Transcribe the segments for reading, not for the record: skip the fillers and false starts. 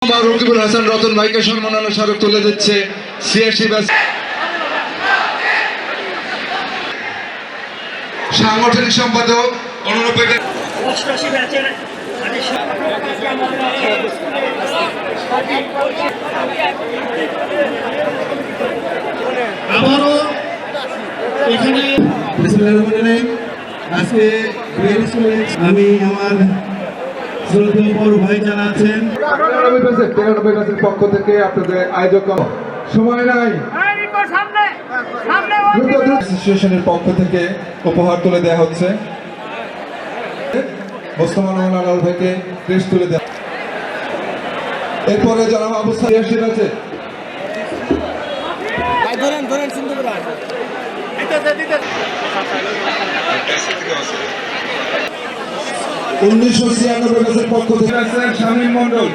রকিবুল হাসান রতন ভাইকে সম্মাননা স্মারক তুলে দিচ্ছে সিএসি সাংগঠনিক সম্পাদক অনুরূপের আবারও এখানে আজকে আমি আমার শ্রদ্ধেয় বড় ভাই যারা আছেন 93 ব্যাচের পক্ষ থেকে আপনাদের আয়োজক সময় নাই অ্যাসোসিয়েশনের পক্ষ থেকে উপহার তুলে দেওয়া হচ্ছে মোস্তফা আলাল ভাইকে ক্রেস্ট তুলে দেওয়া এরপরে যারা অবস্থায় আছে ধরেন সুন্দর করে 1996 ব্যাচের পক্ষ থেকে আছেন শামীম মণ্ডল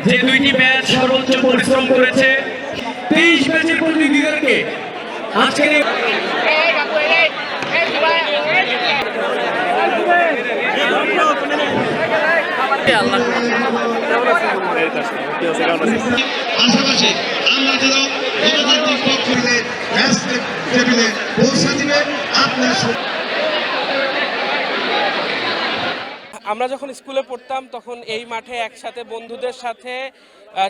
যে দুইটি ম্যাচ সর্বোচ্চ পরিশ্রম করেছে 23 ম্যাচের প্রতিনিধিদেরকে আজকের পাশাপাশি আমরা যেন গণতান্ত্রিক পক্ষ থেকে ম্যাচ টেবিলে পৌঁছে দিবে আপনার আমরা যখন স্কুলে পড়তাম তখন এই মাঠে একসাথে বন্ধুদের সাথে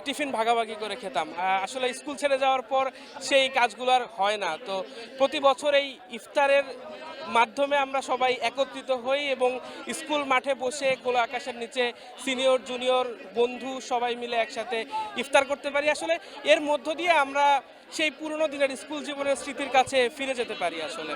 টিফিন ভাগাভাগি করে খেতাম। আসলে স্কুল ছেড়ে যাওয়ার পর সেই কাজগুলো আর হয় না। তো প্রতি বছর এই ইফতারের মাধ্যমে আমরা সবাই একত্রিত হই এবং স্কুল মাঠে বসে খোলা আকাশের নিচে সিনিয়র জুনিয়র বন্ধু সবাই মিলে একসাথে ইফতার করতে পারি। আসলে এর মধ্য দিয়ে আমরা সেই পুরনো দিনের স্কুল জীবনের স্মৃতির কাছে ফিরে যেতে পারি আসলে।